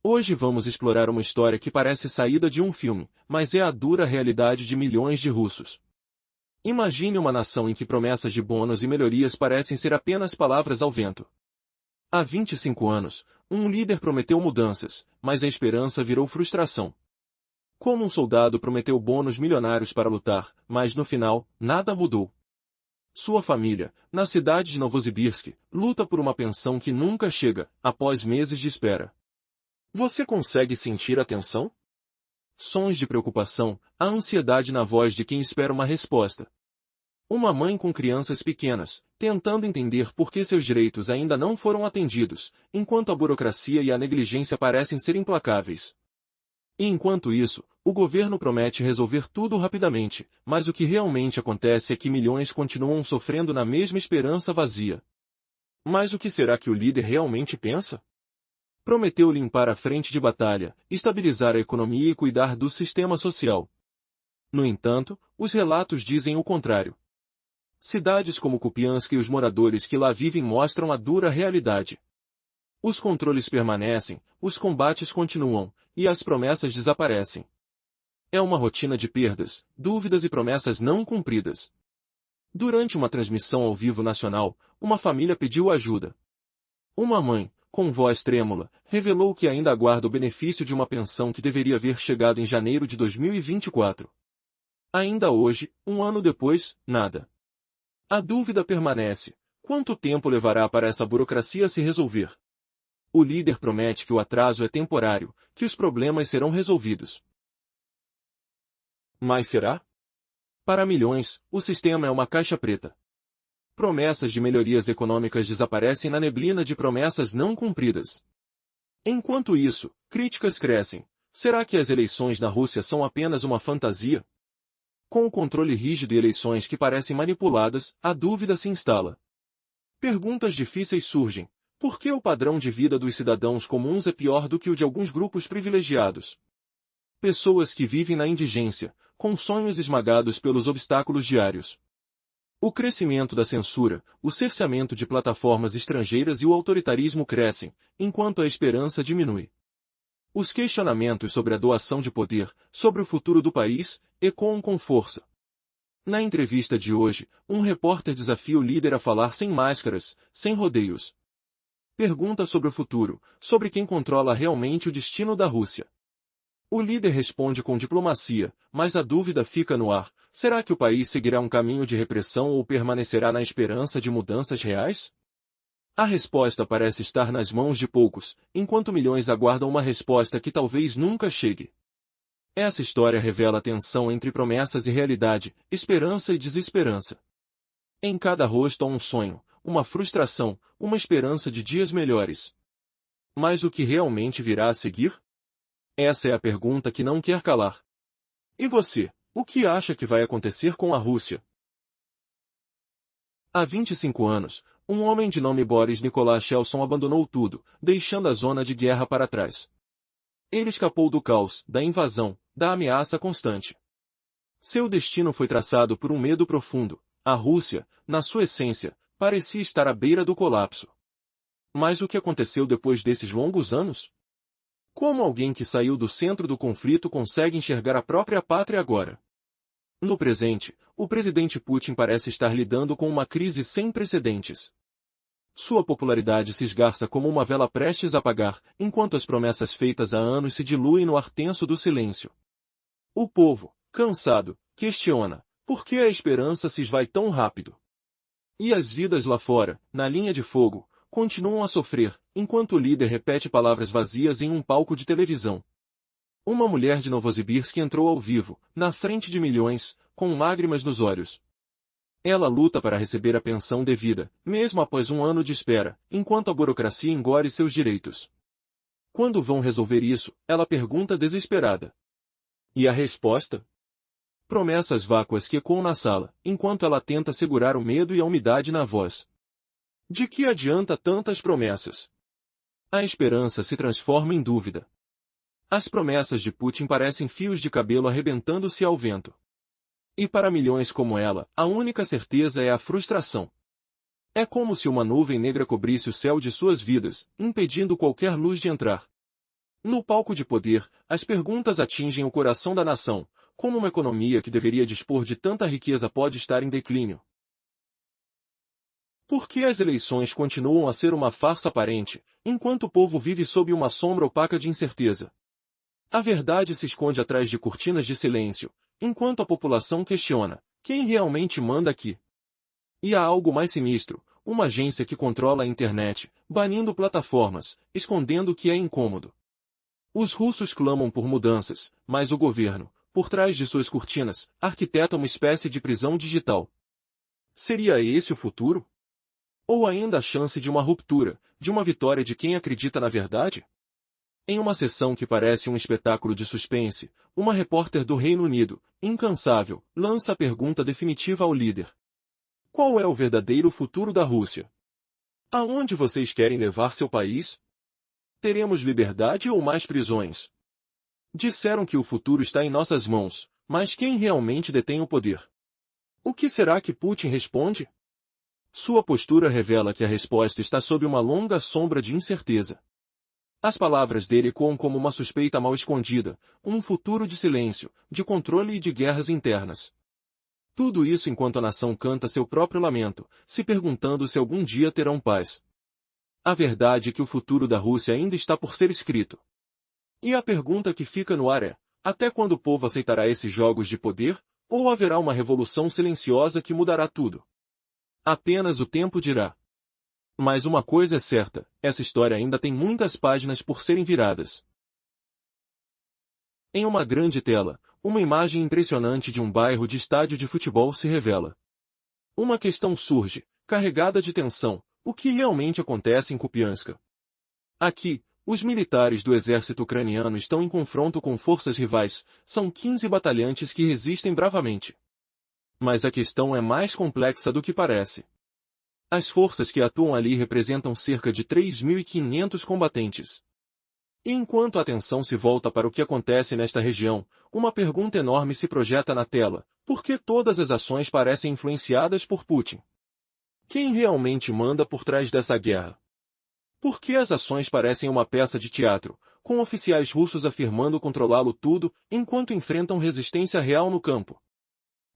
Hoje vamos explorar uma história que parece saída de um filme, mas é a dura realidade de milhões de russos. Imagine uma nação em que promessas de bônus e melhorias parecem ser apenas palavras ao vento. Há 25 anos, um líder prometeu mudanças, mas a esperança virou frustração. Como um soldado prometeu bônus milionários para lutar, mas no final, nada mudou. Sua família, na cidade de Novosibirsk, luta por uma pensão que nunca chega, após meses de espera. Você consegue sentir a tensão? Sons de preocupação, a ansiedade na voz de quem espera uma resposta. Uma mãe com crianças pequenas, tentando entender por que seus direitos ainda não foram atendidos, enquanto a burocracia e a negligência parecem ser implacáveis. E enquanto isso, o governo promete resolver tudo rapidamente, mas o que realmente acontece é que milhões continuam sofrendo na mesma esperança vazia. Mas o que será que o líder realmente pensa? Prometeu limpar a frente de batalha, estabilizar a economia e cuidar do sistema social. No entanto, os relatos dizem o contrário. Cidades como Kupiansk e os moradores que lá vivem mostram a dura realidade. Os controles permanecem, os combates continuam, e as promessas desaparecem. É uma rotina de perdas, dúvidas e promessas não cumpridas. Durante uma transmissão ao vivo nacional, uma família pediu ajuda. Uma mãe, com voz trêmula, revelou que ainda aguarda o benefício de uma pensão que deveria haver chegado em janeiro de 2024. Ainda hoje, um ano depois, nada. A dúvida permanece: quanto tempo levará para essa burocracia se resolver? O líder promete que o atraso é temporário, que os problemas serão resolvidos. Mas será? Para milhões, o sistema é uma caixa preta. Promessas de melhorias econômicas desaparecem na neblina de promessas não cumpridas. Enquanto isso, críticas crescem. Será que as eleições na Rússia são apenas uma fantasia? Com o controle rígido e eleições que parecem manipuladas, a dúvida se instala. Perguntas difíceis surgem. Por que o padrão de vida dos cidadãos comuns é pior do que o de alguns grupos privilegiados? Pessoas que vivem na indigência, com sonhos esmagados pelos obstáculos diários. O crescimento da censura, o cerceamento de plataformas estrangeiras e o autoritarismo crescem, enquanto a esperança diminui. Os questionamentos sobre a doação de poder, sobre o futuro do país, ecoam com força. Na entrevista de hoje, um repórter desafia o líder a falar sem máscaras, sem rodeios. Pergunta sobre o futuro, sobre quem controla realmente o destino da Rússia. O líder responde com diplomacia, mas a dúvida fica no ar: será que o país seguirá um caminho de repressão ou permanecerá na esperança de mudanças reais? A resposta parece estar nas mãos de poucos, enquanto milhões aguardam uma resposta que talvez nunca chegue. Essa história revela a tensão entre promessas e realidade, esperança e desesperança. Em cada rosto há um sonho, uma frustração, uma esperança de dias melhores. Mas o que realmente virá a seguir? Essa é a pergunta que não quer calar. E você, o que acha que vai acontecer com a Rússia? Há 25 anos, um homem de nome Boris Nikolaevich abandonou tudo, deixando a zona de guerra para trás. Ele escapou do caos, da invasão, da ameaça constante. Seu destino foi traçado por um medo profundo. A Rússia, na sua essência, parecia estar à beira do colapso. Mas o que aconteceu depois desses longos anos? Como alguém que saiu do centro do conflito consegue enxergar a própria pátria agora? No presente, o presidente Putin parece estar lidando com uma crise sem precedentes. Sua popularidade se esgarça como uma vela prestes a apagar, enquanto as promessas feitas há anos se diluem no ar tenso do silêncio. O povo, cansado, questiona: por que a esperança se esvai tão rápido? E as vidas lá fora, na linha de fogo, continuam a sofrer, enquanto o líder repete palavras vazias em um palco de televisão. Uma mulher de Novosibirsk entrou ao vivo, na frente de milhões, com lágrimas nos olhos. Ela luta para receber a pensão devida, mesmo após um ano de espera, enquanto a burocracia engole seus direitos. Quando vão resolver isso? Ela pergunta desesperada. E a resposta? Promessas vácuas que ecoam na sala, enquanto ela tenta segurar o medo e a umidade na voz. De que adianta tantas promessas? A esperança se transforma em dúvida. As promessas de Putin parecem fios de cabelo arrebentando-se ao vento. E para milhões como ela, a única certeza é a frustração. É como se uma nuvem negra cobrisse o céu de suas vidas, impedindo qualquer luz de entrar. No palco de poder, as perguntas atingem o coração da nação. Como uma economia que deveria dispor de tanta riqueza pode estar em declínio? Por que as eleições continuam a ser uma farsa aparente, enquanto o povo vive sob uma sombra opaca de incerteza? A verdade se esconde atrás de cortinas de silêncio, enquanto a população questiona: quem realmente manda aqui? E há algo mais sinistro: uma agência que controla a internet, banindo plataformas, escondendo o que é incômodo. Os russos clamam por mudanças, mas o governo, por trás de suas cortinas, arquiteta uma espécie de prisão digital. Seria esse o futuro? Ou ainda a chance de uma ruptura, de uma vitória de quem acredita na verdade? Em uma sessão que parece um espetáculo de suspense, uma repórter do Reino Unido, incansável, lança a pergunta definitiva ao líder: qual é o verdadeiro futuro da Rússia? Aonde vocês querem levar seu país? Teremos liberdade ou mais prisões? Disseram que o futuro está em nossas mãos, mas quem realmente detém o poder? O que será que Putin responde? Sua postura revela que a resposta está sob uma longa sombra de incerteza. As palavras dele ecoam como uma suspeita mal escondida, um futuro de silêncio, de controle e de guerras internas. Tudo isso enquanto a nação canta seu próprio lamento, se perguntando se algum dia terão paz. A verdade é que o futuro da Rússia ainda está por ser escrito. E a pergunta que fica no ar é: até quando o povo aceitará esses jogos de poder, ou haverá uma revolução silenciosa que mudará tudo? Apenas o tempo dirá. Mas uma coisa é certa: essa história ainda tem muitas páginas por serem viradas. Em uma grande tela, uma imagem impressionante de um bairro de estádio de futebol se revela. Uma questão surge, carregada de tensão: o que realmente acontece em Kupiansk? Aqui, os militares do exército ucraniano estão em confronto com forças rivais, são 15 batalhantes que resistem bravamente. Mas a questão é mais complexa do que parece. As forças que atuam ali representam cerca de 3.500 combatentes. E enquanto a atenção se volta para o que acontece nesta região, uma pergunta enorme se projeta na tela: por que todas as ações parecem influenciadas por Putin? Quem realmente manda por trás dessa guerra? Por que as ações parecem uma peça de teatro, com oficiais russos afirmando controlá-lo tudo, enquanto enfrentam resistência real no campo?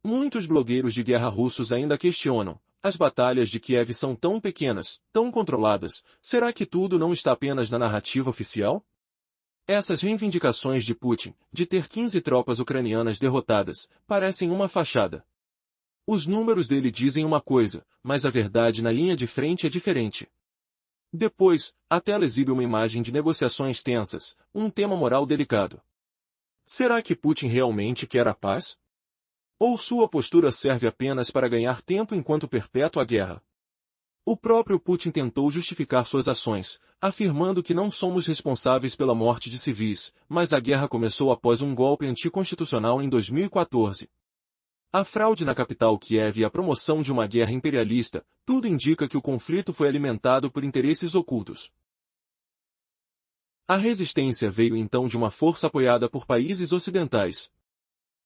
Muitos blogueiros de guerra russos ainda questionam: as batalhas de Kiev são tão pequenas, tão controladas, será que tudo não está apenas na narrativa oficial? Essas reivindicações de Putin, de ter 15 tropas ucranianas derrotadas, parecem uma fachada. Os números dele dizem uma coisa, mas a verdade na linha de frente é diferente. Depois, a tela exibe uma imagem de negociações tensas, um tema moral delicado. Será que Putin realmente quer a paz? Ou sua postura serve apenas para ganhar tempo enquanto perpetua a guerra? O próprio Putin tentou justificar suas ações, afirmando que não somos responsáveis pela morte de civis, mas a guerra começou após um golpe anticonstitucional em 2014. A fraude na capital Kiev e a promoção de uma guerra imperialista, tudo indica que o conflito foi alimentado por interesses ocultos. A resistência veio então de uma força apoiada por países ocidentais.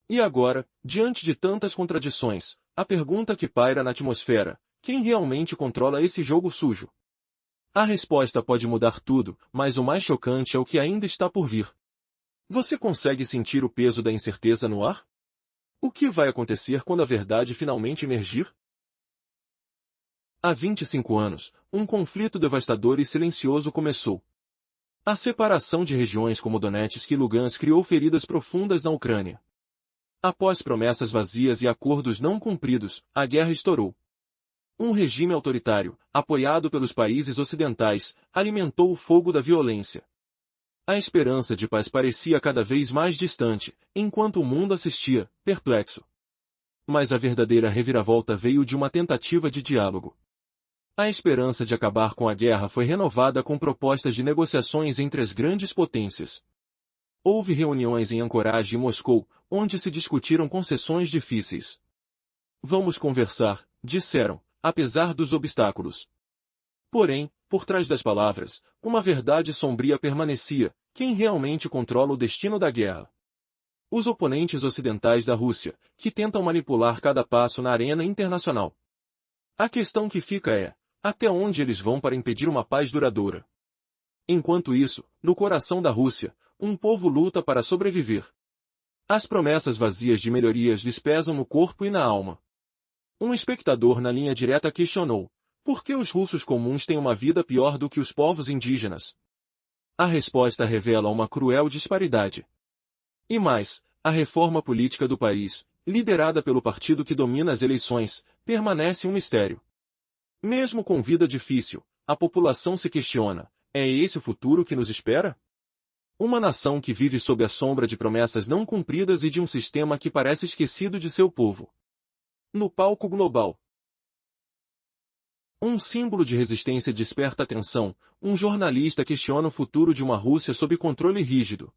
E agora, diante de tantas contradições, a pergunta que paira na atmosfera: quem realmente controla esse jogo sujo? A resposta pode mudar tudo, mas o mais chocante é o que ainda está por vir. Você consegue sentir o peso da incerteza no ar? O que vai acontecer quando a verdade finalmente emergir? Há 25 anos, um conflito devastador e silencioso começou. A separação de regiões como Donetsk e Lugansk criou feridas profundas na Ucrânia. Após promessas vazias e acordos não cumpridos, a guerra estourou. Um regime autoritário, apoiado pelos países ocidentais, alimentou o fogo da violência. A esperança de paz parecia cada vez mais distante, enquanto o mundo assistia, perplexo. Mas a verdadeira reviravolta veio de uma tentativa de diálogo. A esperança de acabar com a guerra foi renovada com propostas de negociações entre as grandes potências. Houve reuniões em Ancorage e Moscou, onde se discutiram concessões difíceis. Vamos conversar, disseram, apesar dos obstáculos. Porém, por trás das palavras, uma verdade sombria permanecia: quem realmente controla o destino da guerra? Os oponentes ocidentais da Rússia, que tentam manipular cada passo na arena internacional. A questão que fica é: até onde eles vão para impedir uma paz duradoura? Enquanto isso, no coração da Rússia, um povo luta para sobreviver. As promessas vazias de melhorias lhes pesam no corpo e na alma. Um espectador na linha direta questionou: por que os russos comuns têm uma vida pior do que os povos indígenas? A resposta revela uma cruel disparidade. E mais, a reforma política do país, liderada pelo partido que domina as eleições, permanece um mistério. Mesmo com vida difícil, a população se questiona: é esse o futuro que nos espera? Uma nação que vive sob a sombra de promessas não cumpridas e de um sistema que parece esquecido de seu povo. No palco global. Um símbolo de resistência desperta atenção: um jornalista questiona o futuro de uma Rússia sob controle rígido.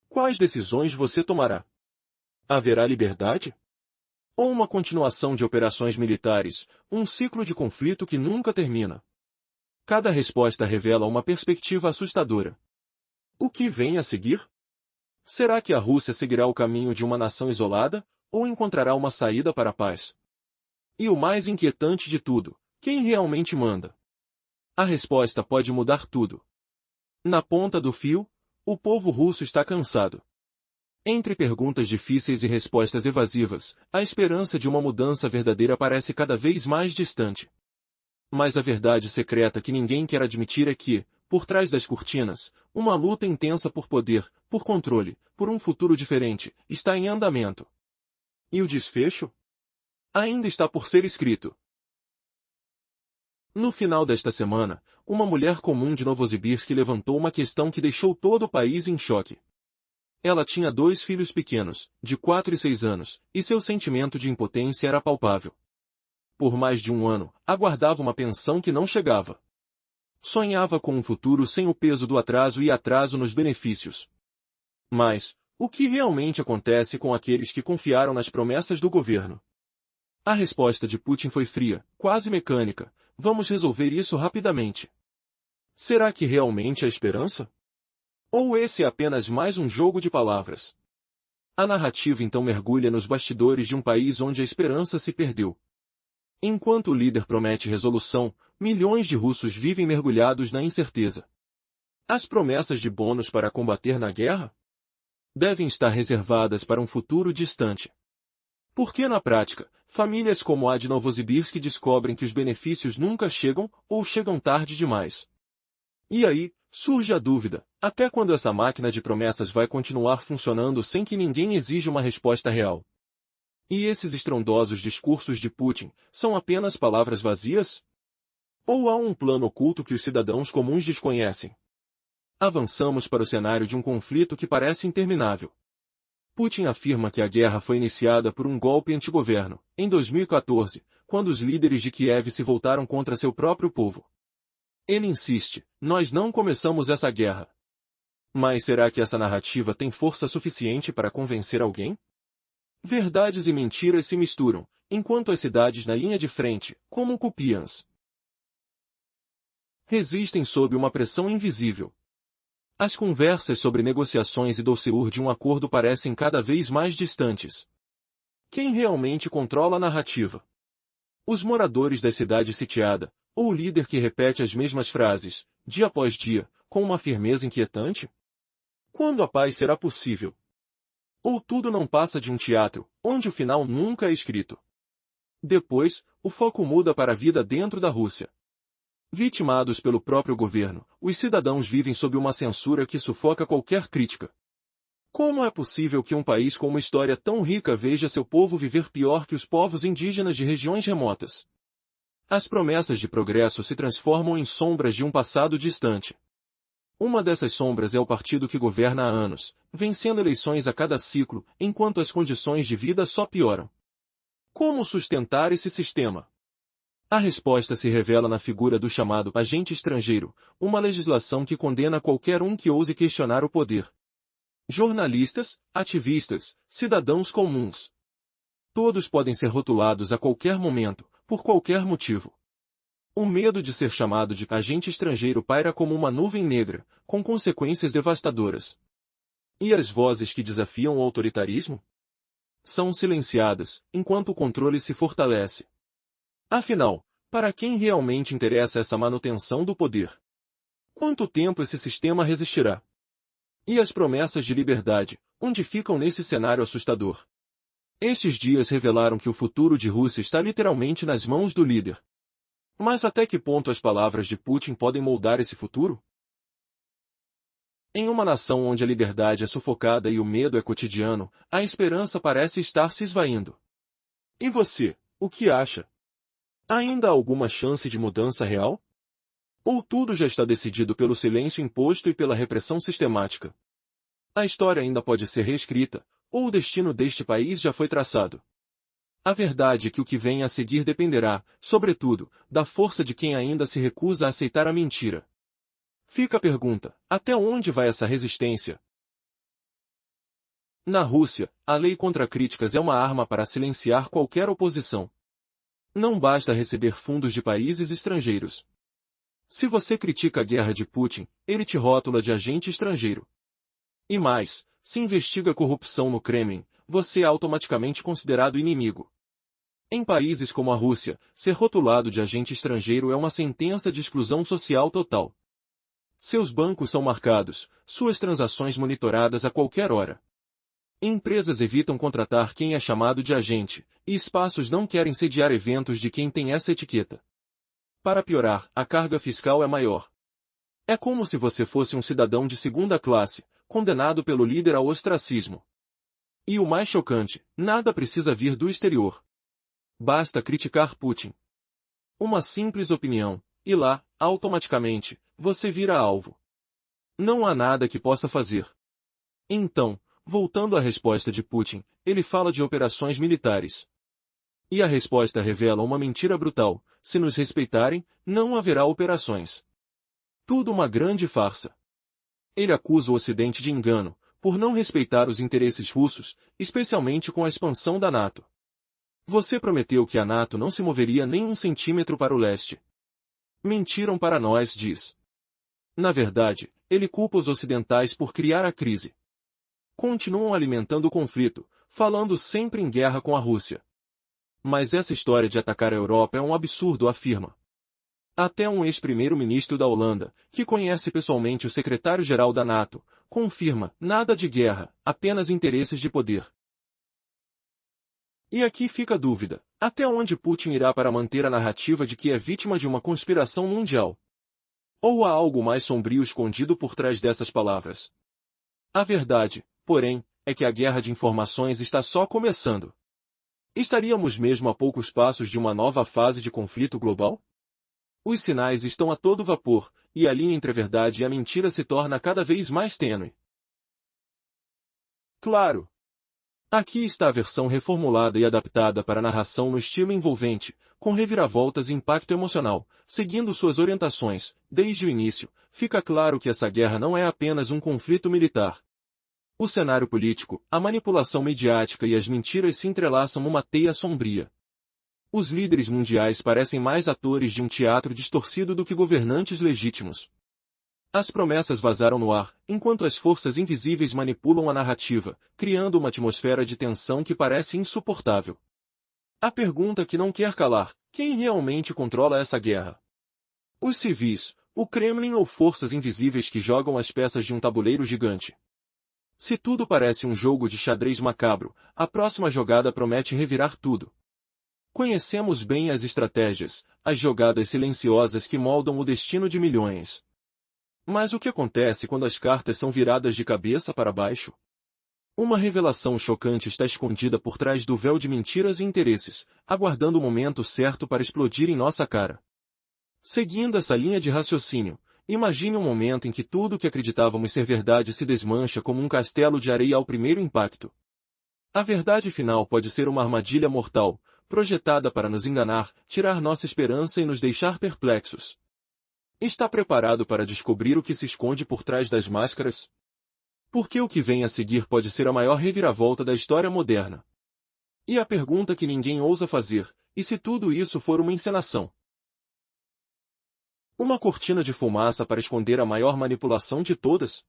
Quais decisões você tomará? Haverá liberdade? Ou uma continuação de operações militares, um ciclo de conflito que nunca termina? Cada resposta revela uma perspectiva assustadora. O que vem a seguir? Será que a Rússia seguirá o caminho de uma nação isolada, ou encontrará uma saída para a paz? E o mais inquietante de tudo: quem realmente manda? A resposta pode mudar tudo. Na ponta do fio, o povo russo está cansado. Entre perguntas difíceis e respostas evasivas, a esperança de uma mudança verdadeira parece cada vez mais distante. Mas a verdade secreta que ninguém quer admitir é que, por trás das cortinas, uma luta intensa por poder, por controle, por um futuro diferente, está em andamento. E o desfecho? Ainda está por ser escrito. No final desta semana, uma mulher comum de Novosibirsk levantou uma questão que deixou todo o país em choque. Ela tinha 2 filhos pequenos, de 4 e 6 anos, e seu sentimento de impotência era palpável. Por mais de um ano, aguardava uma pensão que não chegava. Sonhava com um futuro sem o peso do atraso e atraso nos benefícios. Mas, o que realmente acontece com aqueles que confiaram nas promessas do governo? A resposta de Putin foi fria, quase mecânica: vamos resolver isso rapidamente. Será que realmente há esperança? Ou esse é apenas mais um jogo de palavras? A narrativa então mergulha nos bastidores de um país onde a esperança se perdeu. Enquanto o líder promete resolução, milhões de russos vivem mergulhados na incerteza. As promessas de bônus para combater na guerra? Devem estar reservadas para um futuro distante. Porque na prática, famílias como a de Novosibirsk descobrem que os benefícios nunca chegam, ou chegam tarde demais. E aí, surge a dúvida: até quando essa máquina de promessas vai continuar funcionando sem que ninguém exija uma resposta real? E esses estrondosos discursos de Putin são apenas palavras vazias? Ou há um plano oculto que os cidadãos comuns desconhecem? Avançamos para o cenário de um conflito que parece interminável. Putin afirma que a guerra foi iniciada por um golpe antigoverno, em 2014, quando os líderes de Kiev se voltaram contra seu próprio povo. Ele insiste: nós não começamos essa guerra. Mas será que essa narrativa tem força suficiente para convencer alguém? Verdades e mentiras se misturam, enquanto as cidades na linha de frente, como Kupiansk, resistem sob uma pressão invisível. As conversas sobre negociações e dossier de um acordo parecem cada vez mais distantes. Quem realmente controla a narrativa? Os moradores da cidade sitiada, ou o líder que repete as mesmas frases, dia após dia, com uma firmeza inquietante? Quando a paz será possível? Ou tudo não passa de um teatro, onde o final nunca é escrito? Depois, o foco muda para a vida dentro da Rússia. Vitimados pelo próprio governo, os cidadãos vivem sob uma censura que sufoca qualquer crítica. Como é possível que um país com uma história tão rica veja seu povo viver pior que os povos indígenas de regiões remotas? As promessas de progresso se transformam em sombras de um passado distante. Uma dessas sombras é o partido que governa há anos, vencendo eleições a cada ciclo, enquanto as condições de vida só pioram. Como sustentar esse sistema? A resposta se revela na figura do chamado agente estrangeiro, uma legislação que condena qualquer um que ouse questionar o poder. Jornalistas, ativistas, cidadãos comuns. Todos podem ser rotulados a qualquer momento, por qualquer motivo. O medo de ser chamado de agente estrangeiro paira como uma nuvem negra, com consequências devastadoras. E as vozes que desafiam o autoritarismo? São silenciadas, enquanto o controle se fortalece. Afinal, para quem realmente interessa essa manutenção do poder? Quanto tempo esse sistema resistirá? E as promessas de liberdade, onde ficam nesse cenário assustador? Estes dias revelaram que o futuro de Rússia está literalmente nas mãos do líder. Mas até que ponto as palavras de Putin podem moldar esse futuro? Em uma nação onde a liberdade é sufocada e o medo é cotidiano, a esperança parece estar se esvaindo. E você, o que acha? Ainda há alguma chance de mudança real? Ou tudo já está decidido pelo silêncio imposto e pela repressão sistemática? A história ainda pode ser reescrita, ou o destino deste país já foi traçado. A verdade é que o que vem a seguir dependerá, sobretudo, da força de quem ainda se recusa a aceitar a mentira. Fica a pergunta, até onde vai essa resistência? Na Rússia, a lei contra críticas é uma arma para silenciar qualquer oposição. Não basta receber fundos de países estrangeiros. Se você critica a guerra de Putin, ele te rótula de agente estrangeiro. E mais, se investiga corrupção no Kremlin, você é automaticamente considerado inimigo. Em países como a Rússia, ser rotulado de agente estrangeiro é uma sentença de exclusão social total. Seus bancos são marcados, suas transações monitoradas a qualquer hora. Empresas evitam contratar quem é chamado de agente, e espaços não querem sediar eventos de quem tem essa etiqueta. Para piorar, a carga fiscal é maior. É como se você fosse um cidadão de segunda classe, condenado pelo líder ao ostracismo. E o mais chocante, nada precisa vir do exterior. Basta criticar Putin. Uma simples opinião, e lá, automaticamente, você vira alvo. Não há nada que possa fazer. Então, voltando à resposta de Putin, ele fala de operações militares. E a resposta revela uma mentira brutal: se nos respeitarem, não haverá operações. Tudo uma grande farsa. Ele acusa o Ocidente de engano, por não respeitar os interesses russos, especialmente com a expansão da NATO. Você prometeu que a NATO não se moveria nem 1 centímetro para o leste. Mentiram para nós, diz. Na verdade, ele culpa os ocidentais por criar a crise. Continuam alimentando o conflito, falando sempre em guerra com a Rússia. Mas essa história de atacar a Europa é um absurdo, afirma. Até um ex-primeiro-ministro da Holanda, que conhece pessoalmente o secretário-geral da NATO, confirma: nada de guerra, apenas interesses de poder. E aqui fica a dúvida: até onde Putin irá para manter a narrativa de que é vítima de uma conspiração mundial? Ou há algo mais sombrio escondido por trás dessas palavras? A verdade, porém, é que a guerra de informações está só começando. Estaríamos mesmo a poucos passos de uma nova fase de conflito global? Os sinais estão a todo vapor, e a linha entre a verdade e a mentira se torna cada vez mais tênue. Claro! Aqui está a versão reformulada e adaptada para narração no estilo envolvente, com reviravoltas e impacto emocional, seguindo suas orientações. Desde o início, fica claro que essa guerra não é apenas um conflito militar. O cenário político, a manipulação mediática e as mentiras se entrelaçam numa teia sombria. Os líderes mundiais parecem mais atores de um teatro distorcido do que governantes legítimos. As promessas vazaram no ar, enquanto as forças invisíveis manipulam a narrativa, criando uma atmosfera de tensão que parece insuportável. A pergunta que não quer calar: quem realmente controla essa guerra? Os civis, o Kremlin ou forças invisíveis que jogam as peças de um tabuleiro gigante? Se tudo parece um jogo de xadrez macabro, a próxima jogada promete revirar tudo. Conhecemos bem as estratégias, as jogadas silenciosas que moldam o destino de milhões. Mas o que acontece quando as cartas são viradas de cabeça para baixo? Uma revelação chocante está escondida por trás do véu de mentiras e interesses, aguardando o momento certo para explodir em nossa cara. Seguindo essa linha de raciocínio, imagine um momento em que tudo o que acreditávamos ser verdade se desmancha como um castelo de areia ao primeiro impacto. A verdade final pode ser uma armadilha mortal, projetada para nos enganar, tirar nossa esperança e nos deixar perplexos. Está preparado para descobrir o que se esconde por trás das máscaras? Porque o que vem a seguir pode ser a maior reviravolta da história moderna. E a pergunta que ninguém ousa fazer: e se tudo isso for uma encenação? Uma cortina de fumaça para esconder a maior manipulação de todas?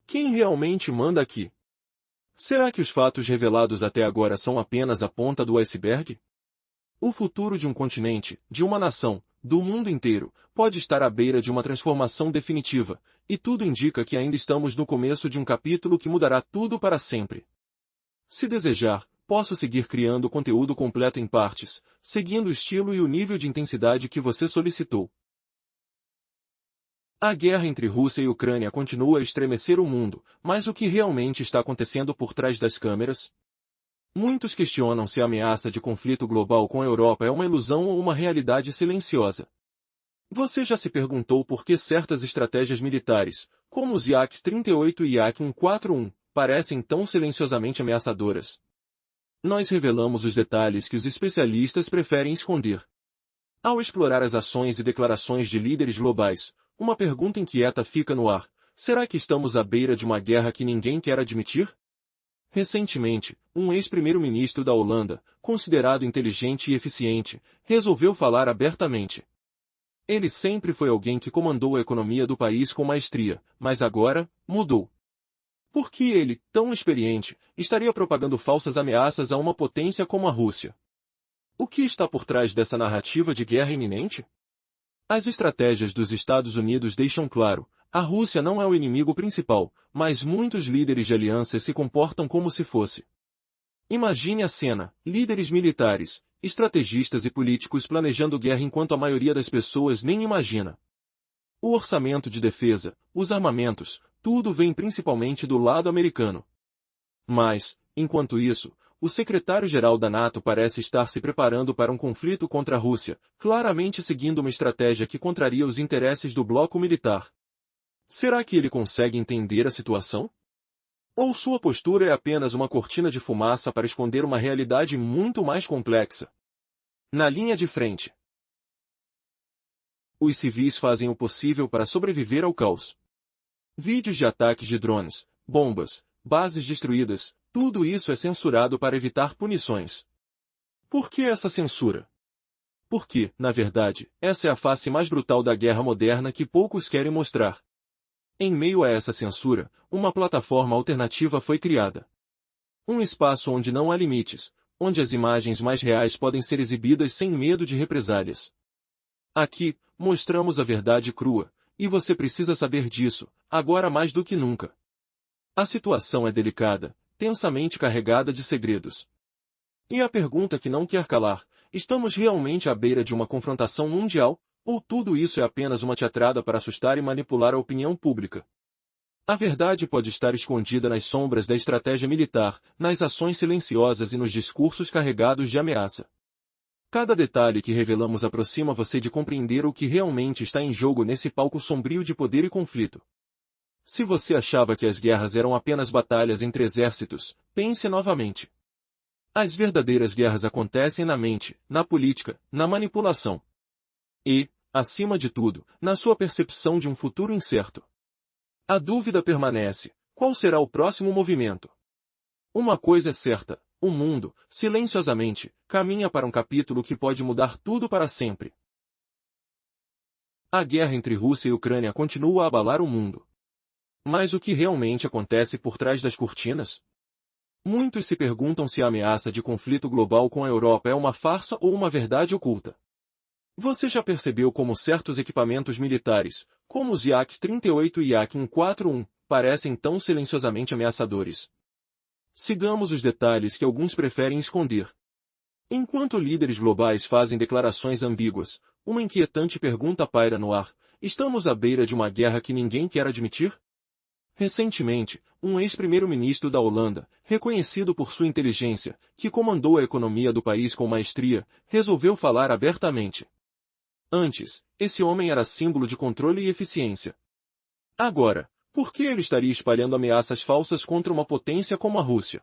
Quem realmente manda aqui? Será que os fatos revelados até agora são apenas a ponta do iceberg? O futuro de um continente, de uma nação, do mundo inteiro, pode estar à beira de uma transformação definitiva, e tudo indica que ainda estamos no começo de um capítulo que mudará tudo para sempre. Se desejar, posso seguir criando conteúdo completo em partes, seguindo o estilo e o nível de intensidade que você solicitou. A guerra entre Rússia e Ucrânia continua a estremecer o mundo, mas o que realmente está acontecendo por trás das câmeras? Muitos questionam se a ameaça de conflito global com a Europa é uma ilusão ou uma realidade silenciosa. Você já se perguntou por que certas estratégias militares, como os Yak-38 e Yak-141, parecem tão silenciosamente ameaçadoras? Nós revelamos os detalhes que os especialistas preferem esconder. Ao explorar as ações e declarações de líderes globais, uma pergunta inquieta fica no ar: será que estamos à beira de uma guerra que ninguém quer admitir? Recentemente, um ex-primeiro-ministro da Holanda, considerado inteligente e eficiente, resolveu falar abertamente. Ele sempre foi alguém que comandou a economia do país com maestria, mas agora, mudou. Por que ele, tão experiente, estaria propagando falsas ameaças a uma potência como a Rússia? O que está por trás dessa narrativa de guerra iminente? As estratégias dos Estados Unidos deixam claro: a Rússia não é o inimigo principal, mas muitos líderes de alianças se comportam como se fosse. Imagine a cena: líderes militares, estrategistas e políticos planejando guerra enquanto a maioria das pessoas nem imagina. O orçamento de defesa, os armamentos, tudo vem principalmente do lado americano. Mas, enquanto isso, o secretário-geral da NATO parece estar se preparando para um conflito contra a Rússia, claramente seguindo uma estratégia que contraria os interesses do bloco militar. Será que ele consegue entender a situação? Ou sua postura é apenas uma cortina de fumaça para esconder uma realidade muito mais complexa? Na linha de frente, os civis fazem o possível para sobreviver ao caos. Vídeos de ataques de drones, bombas, bases destruídas, tudo isso é censurado para evitar punições. Por que essa censura? Porque, na verdade, essa é a face mais brutal da guerra moderna que poucos querem mostrar. Em meio a essa censura, uma plataforma alternativa foi criada. Um espaço onde não há limites, onde as imagens mais reais podem ser exibidas sem medo de represálias. Aqui, mostramos a verdade crua, e você precisa saber disso, agora mais do que nunca. A situação é delicada, tensamente carregada de segredos. E a pergunta que não quer calar: estamos realmente à beira de uma confrontação mundial, ou tudo isso é apenas uma teatrada para assustar e manipular a opinião pública? A verdade pode estar escondida nas sombras da estratégia militar, nas ações silenciosas e nos discursos carregados de ameaça. Cada detalhe que revelamos aproxima você de compreender o que realmente está em jogo nesse palco sombrio de poder e conflito. Se você achava que as guerras eram apenas batalhas entre exércitos, pense novamente. As verdadeiras guerras acontecem na mente, na política, na manipulação. E, acima de tudo, na sua percepção de um futuro incerto. A dúvida permanece: qual será o próximo movimento? Uma coisa é certa: o mundo, silenciosamente, caminha para um capítulo que pode mudar tudo para sempre. A guerra entre Rússia e Ucrânia continua a abalar o mundo. Mas o que realmente acontece por trás das cortinas? Muitos se perguntam se a ameaça de conflito global com a Europa é uma farsa ou uma verdade oculta. Você já percebeu como certos equipamentos militares, como os Yak-38 e Yak-141, parecem tão silenciosamente ameaçadores? Sigamos os detalhes que alguns preferem esconder. Enquanto líderes globais fazem declarações ambíguas, uma inquietante pergunta paira no ar: estamos à beira de uma guerra que ninguém quer admitir? Recentemente, um ex-primeiro-ministro da Holanda, reconhecido por sua inteligência, que comandou a economia do país com maestria, resolveu falar abertamente. Antes, esse homem era símbolo de controle e eficiência. Agora, por que ele estaria espalhando ameaças falsas contra uma potência como a Rússia?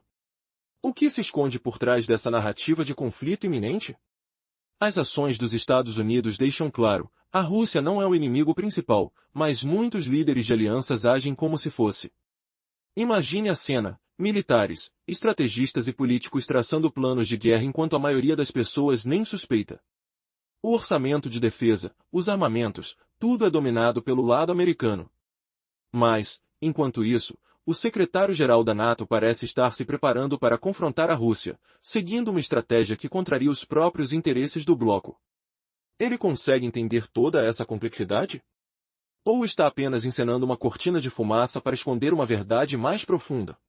O que se esconde por trás dessa narrativa de conflito iminente? As ações dos Estados Unidos deixam claro: a Rússia não é o inimigo principal, mas muitos líderes de alianças agem como se fosse. Imagine a cena: militares, estrategistas e políticos traçando planos de guerra enquanto a maioria das pessoas nem suspeita. O orçamento de defesa, os armamentos, tudo é dominado pelo lado americano. Mas, enquanto isso, o secretário-geral da NATO parece estar se preparando para confrontar a Rússia, seguindo uma estratégia que contraria os próprios interesses do bloco. Ele consegue entender toda essa complexidade? Ou está apenas encenando uma cortina de fumaça para esconder uma verdade mais profunda?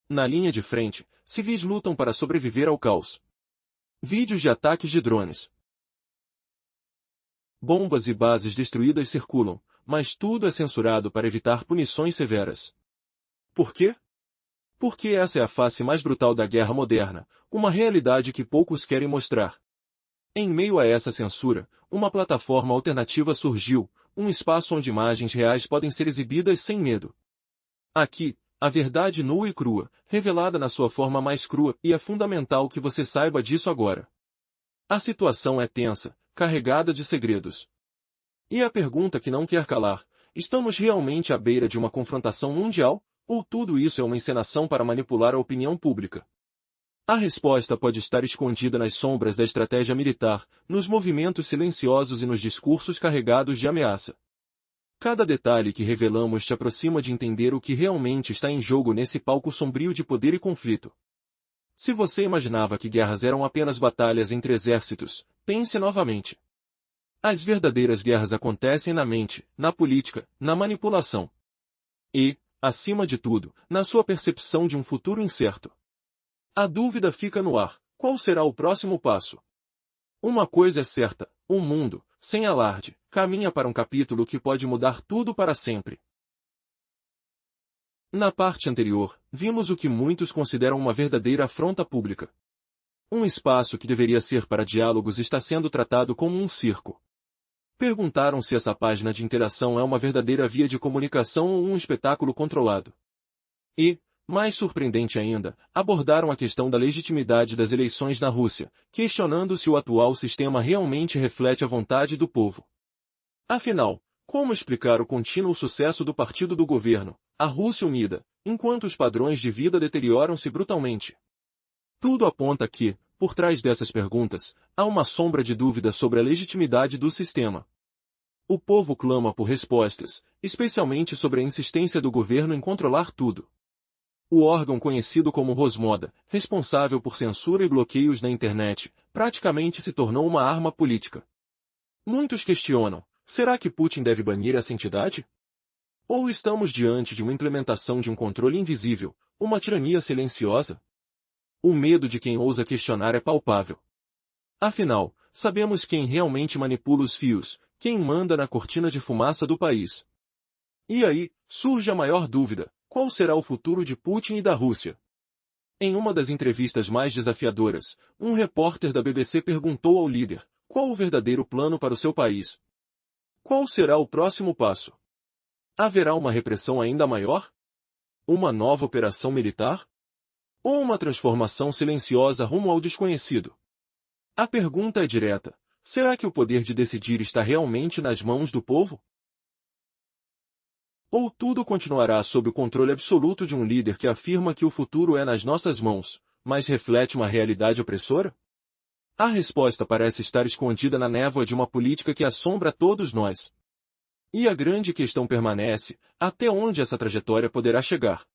Na linha de frente, civis lutam para sobreviver ao caos. Vídeos de ataques de drones. Bombas e bases destruídas circulam, mas tudo é censurado para evitar punições severas. Por quê? Porque essa é a face mais brutal da guerra moderna, uma realidade que poucos querem mostrar. Em meio a essa censura, uma plataforma alternativa surgiu, um espaço onde imagens reais podem ser exibidas sem medo. Aqui, a verdade nua e crua, revelada na sua forma mais crua, e é fundamental que você saiba disso agora. A situação é tensa, carregada de segredos. E a pergunta que não quer calar: estamos realmente à beira de uma confrontação mundial, ou tudo isso é uma encenação para manipular a opinião pública? A resposta pode estar escondida nas sombras da estratégia militar, nos movimentos silenciosos e nos discursos carregados de ameaça. Cada detalhe que revelamos te aproxima de entender o que realmente está em jogo nesse palco sombrio de poder e conflito. Se você imaginava que guerras eram apenas batalhas entre exércitos, pense novamente. As verdadeiras guerras acontecem na mente, na política, na manipulação. E, acima de tudo, na sua percepção de um futuro incerto. A dúvida fica no ar: qual será o próximo passo? Uma coisa é certa: o mundo, sem alarde, caminha para um capítulo que pode mudar tudo para sempre. Na parte anterior, vimos o que muitos consideram uma verdadeira afronta pública. Um espaço que deveria ser para diálogos está sendo tratado como um circo. Perguntaram se essa página de interação é uma verdadeira via de comunicação ou um espetáculo controlado. E, mais surpreendente ainda, abordaram a questão da legitimidade das eleições na Rússia, questionando se o atual sistema realmente reflete a vontade do povo. Afinal, como explicar o contínuo sucesso do partido do governo, a Rússia Unida, enquanto os padrões de vida deterioram-se brutalmente? Tudo aponta que, por trás dessas perguntas, há uma sombra de dúvida sobre a legitimidade do sistema. O povo clama por respostas, especialmente sobre a insistência do governo em controlar tudo. O órgão conhecido como Rosmoda, responsável por censura e bloqueios na internet, praticamente se tornou uma arma política. Muitos questionam: será que Putin deve banir essa entidade? Ou estamos diante de uma implementação de um controle invisível, uma tirania silenciosa? O medo de quem ousa questionar é palpável. Afinal, sabemos quem realmente manipula os fios, quem manda na cortina de fumaça do país. E aí, surge a maior dúvida: qual será o futuro de Putin e da Rússia? Em uma das entrevistas mais desafiadoras, um repórter da BBC perguntou ao líder: qual o verdadeiro plano para o seu país? Qual será o próximo passo? Haverá uma repressão ainda maior? Uma nova operação militar? Ou uma transformação silenciosa rumo ao desconhecido? A pergunta é direta: será que o poder de decidir está realmente nas mãos do povo? Ou tudo continuará sob o controle absoluto de um líder que afirma que o futuro é nas nossas mãos, mas reflete uma realidade opressora? A resposta parece estar escondida na névoa de uma política que assombra todos nós. E a grande questão permanece: até onde essa trajetória poderá chegar?